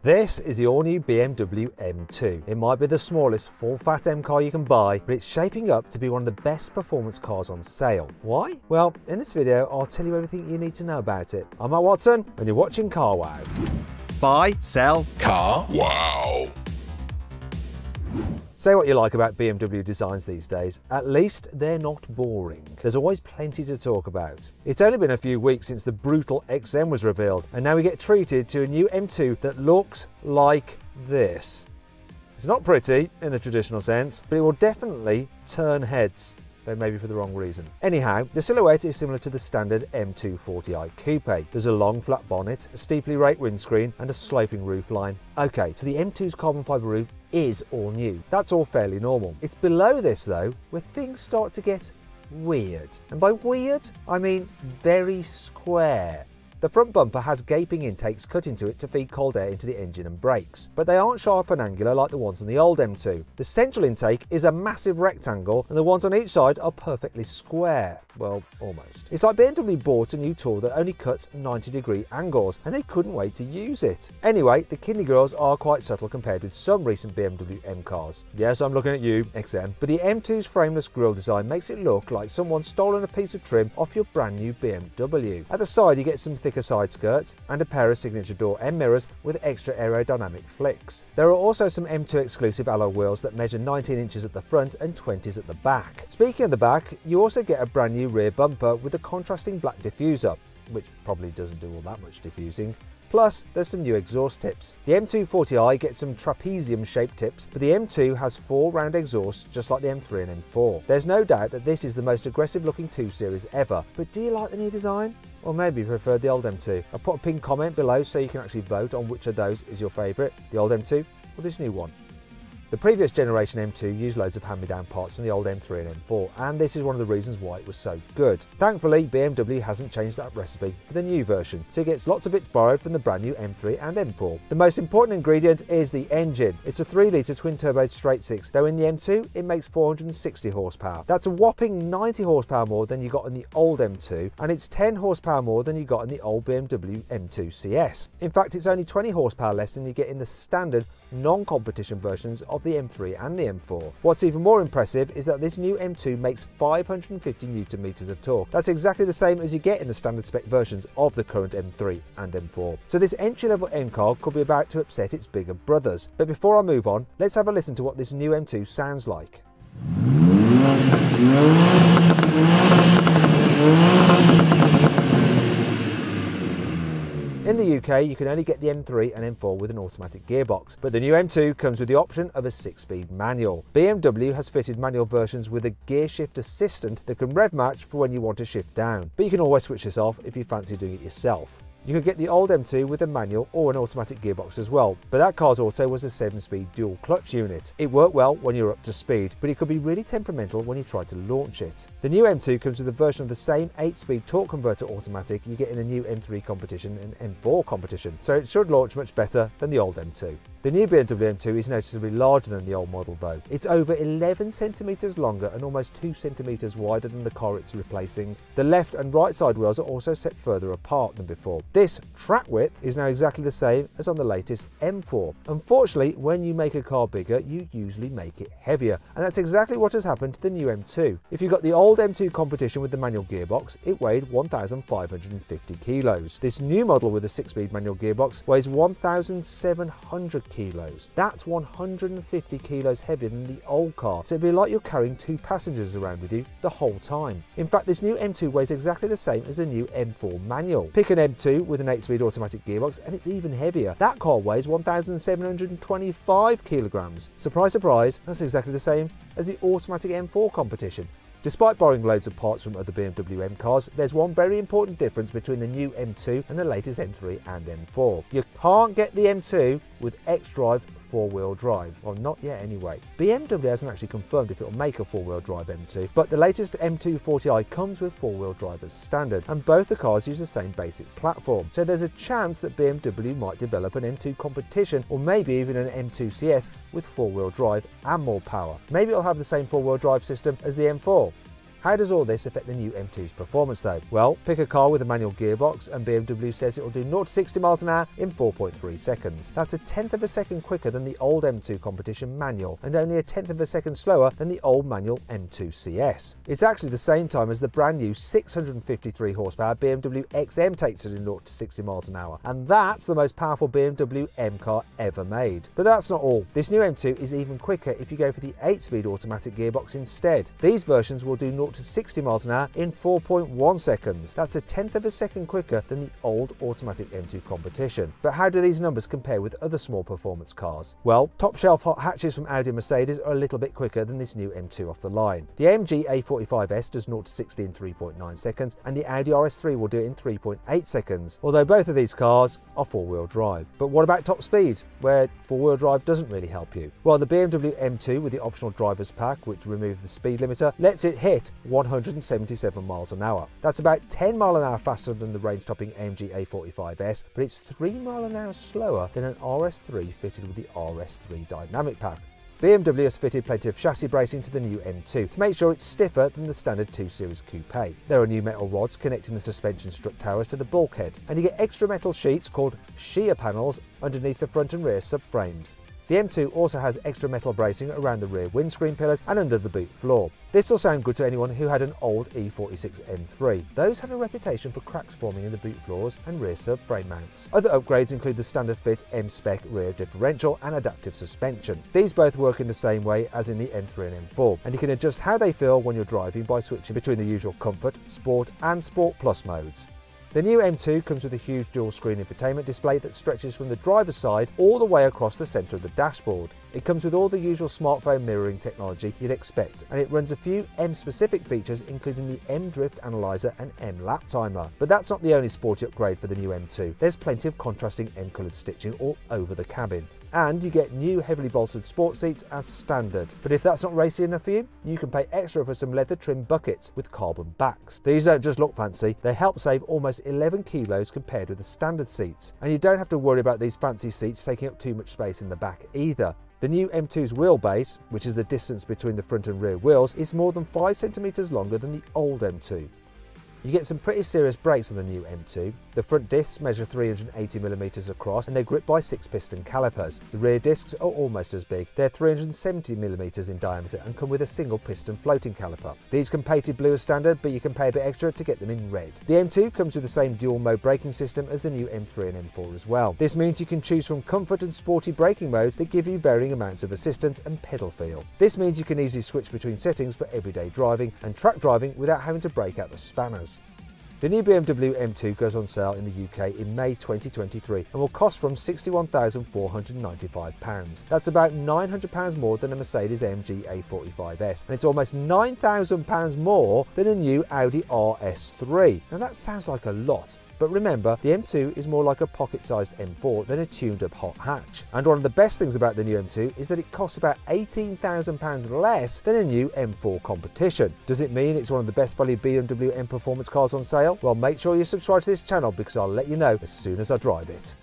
This is the all-new BMW M2. It might be the smallest full-fat M car you can buy, but it's shaping up to be one of the best performance cars on sale. Why? Well, in this video, I'll tell you everything you need to know about it. I'm Matt Watson, and you're watching Car Wow. Buy, sell, Car Wow. Say what you like about BMW designs these days, at least they're not boring. There's always plenty to talk about. It's only been a few weeks since the brutal XM was revealed, and now we get treated to a new M2 that looks like this. It's not pretty in the traditional sense, but it will definitely turn heads, though maybe for the wrong reason. Anyhow, the silhouette is similar to the standard M2 40i Coupe. There's a long flat bonnet, a steeply raked windscreen and a sloping roofline. Okay, so the M2's carbon fibre roof is all new. That's all fairly normal. It's below this though where things start to get weird. And by weird, I mean very square. The front bumper has gaping intakes cut into it to feed cold air into the engine and brakes, but they aren't sharp and angular like the ones on the old M2. The central intake is a massive rectangle and the ones on each side are perfectly square. Well, almost. It's like BMW bought a new tool that only cuts 90-degree angles and they couldn't wait to use it. Anyway, the kidney grills are quite subtle compared with some recent BMW M cars. Yes, I'm looking at you, XM, but the M2's frameless grille design makes it look like someone's stolen a piece of trim off your brand new BMW. At the side you get some thicker side skirts and a pair of signature door end mirrors with extra aerodynamic flicks. There are also some M2 exclusive alloy wheels that measure 19 inches at the front and 20s at the back. Speaking of the back, you also get a brand new rear bumper with a contrasting black diffuser, which probably doesn't do all that much diffusing. Plus, there's some new exhaust tips. The M2 40i gets some trapezium-shaped tips, but the M2 has 4 round exhausts just like the M3 and M4. There's no doubt that this is the most aggressive-looking 2 Series ever, but do you like the new design? Or maybe you prefer the old M2? I'll put a pinned comment below so you can actually vote on which of those is your favourite, the old M2 or this new one. The previous generation M2 used loads of hand-me-down parts from the old M3 and M4, and this is one of the reasons why it was so good. Thankfully, BMW hasn't changed that recipe for the new version, so it gets lots of bits borrowed from the brand new M3 and M4. The most important ingredient is the engine. It's a 3-litre twin-turbo straight-six, though in the M2 it makes 460 horsepower. That's a whopping 90 horsepower more than you got in the old M2, and it's 10 horsepower more than you got in the old BMW M2 CS. In fact, it's only 20 horsepower less than you get in the standard non-competition versions of the M3 and the M4. What's even more impressive is that this new M2 makes 550 Newton meters of torque. That's exactly the same as you get in the standard spec versions of the current M3 and M4. So this entry-level M car could be about to upset its bigger brothers. But before I move on, let's have a listen to what this new M2 sounds like. In the UK, you can only get the M3 and M4 with an automatic gearbox, but the new M2 comes with the option of a 6-speed manual. BMW has fitted manual versions with a gear shift assistant that can rev match for when you want to shift down, but you can always switch this off if you fancy doing it yourself. You could get the old M2 with a manual or an automatic gearbox as well, but that car's auto was a 7-speed dual clutch unit. It worked well when you're up to speed, but it could be really temperamental when you try to launch it. The new M2 comes with a version of the same 8-speed torque converter automatic you get in the new M3 competition and M4 competition, so it should launch much better than the old M2. The new BMW M2 is noticeably larger than the old model though. It's over 11 centimeters longer and almost 2 centimeters wider than the car it's replacing. The left and right side wheels are also set further apart than before. This track width is now exactly the same as on the latest M4. Unfortunately, when you make a car bigger, you usually make it heavier, and that's exactly what has happened to the new M2. If you got the old M2 competition with the manual gearbox, it weighed 1,550 kilos. This new model with a 6-speed manual gearbox weighs 1,700 kilos. That's 150 kilos heavier than the old car, so it'd be like you're carrying 2 passengers around with you the whole time. In fact, this new M2 weighs exactly the same as the new M4 manual. Pick an M2 with an 8-speed automatic gearbox and it's even heavier. That car weighs 1,725 kilograms. Surprise, surprise, that's exactly the same as the automatic M4 competition. Despite borrowing loads of parts from other BMW M cars, there's one very important difference between the new M2 and the latest M3 and M4. You can't get the M2 with xDrive 4-wheel drive. Well, not yet anyway. BMW hasn't actually confirmed if it'll make a 4-wheel drive M2, but the latest M2 40i comes with 4-wheel drive as standard, and both the cars use the same basic platform. So there's a chance that BMW might develop an M2 competition, or maybe even an M2 CS with 4-wheel drive and more power. Maybe it'll have the same 4-wheel drive system as the M4. How does all this affect the new M2's performance though? Well, pick a car with a manual gearbox and BMW says it will do 0 to 60 miles an hour in 4.3 seconds. That's a tenth of a second quicker than the old M2 competition manual and only a tenth of a second slower than the old manual M2 CS. It's actually the same time as the brand new 653 horsepower BMW XM takes it in 0 to 60 miles an hour, and that's the most powerful BMW M car ever made. But that's not all. This new M2 is even quicker if you go for the 8-speed automatic gearbox instead. These versions will do 0 to 60 miles an hour in 4.1 seconds. That's a tenth of a second quicker than the old automatic M2 competition. But how do these numbers compare with other small performance cars? Well, top shelf hot hatches from Audi and Mercedes are a little bit quicker than this new M2 off the line. The AMG A45S does 0 to 60 in 3.9 seconds and the Audi RS3 will do it in 3.8 seconds, although both of these cars are four-wheel drive. But what about top speed, where four-wheel drive doesn't really help you? Well, the BMW M2 with the optional driver's pack, which removes the speed limiter, lets it hit 177 miles an hour. That's about 10 miles an hour faster than the range-topping AMG A45S, but it's 3 miles an hour slower than an RS3 fitted with the RS3 dynamic pack. BMW has fitted plenty of chassis bracing to the new M2 to make sure it's stiffer than the standard 2 Series Coupe. There are new metal rods connecting the suspension strut towers to the bulkhead, and you get extra metal sheets called shear panels underneath the front and rear subframes. The M2 also has extra metal bracing around the rear windscreen pillars and under the boot floor. This will sound good to anyone who had an old E46 M3. Those had a reputation for cracks forming in the boot floors and rear subframe mounts. Other upgrades include the standard fit M-Spec rear differential and adaptive suspension. These both work in the same way as in the M3 and M4, and you can adjust how they feel when you're driving by switching between the usual Comfort, Sport and Sport Plus modes. The new M2 comes with a huge dual-screen infotainment display that stretches from the driver's side all the way across the centre of the dashboard. It comes with all the usual smartphone mirroring technology you'd expect, and it runs a few M-specific features including the M-Drift Analyzer and M-Lap Timer. But that's not the only sporty upgrade for the new M2. There's plenty of contrasting M-coloured stitching all over the cabin. And you get new heavily bolstered sport seats as standard. But if that's not racy enough for you, you can pay extra for some leather trimmed buckets with carbon backs. These don't just look fancy, they help save almost 11 kilos compared with the standard seats. And you don't have to worry about these fancy seats taking up too much space in the back either. The new M2's wheelbase, which is the distance between the front and rear wheels, is more than 5 centimetres longer than the old M2. You get some pretty serious brakes on the new M2. The front discs measure 380mm across and they're gripped by 6-piston calipers. The rear discs are almost as big. They're 370mm in diameter and come with a single piston floating caliper. These come painted blue as standard, but you can pay a bit extra to get them in red. The M2 comes with the same dual mode braking system as the new M3 and M4 as well. This means you can choose from comfort and sporty braking modes that give you varying amounts of assistance and pedal feel. This means you can easily switch between settings for everyday driving and track driving without having to break out the spanners. The new BMW M2 goes on sale in the UK in May 2023 and will cost from £61,495. That's about £900 more than a Mercedes-AMG A45S, and it's almost £9,000 more than a new Audi RS3. Now that sounds like a lot, but remember, the M2 is more like a pocket-sized M4 than a tuned-up hot hatch. And one of the best things about the new M2 is that it costs about £18,000 less than a new M4 competition. Does it mean it's one of the best value BMW M performance cars on sale? Well, make sure you subscribe to this channel because I'll let you know as soon as I drive it.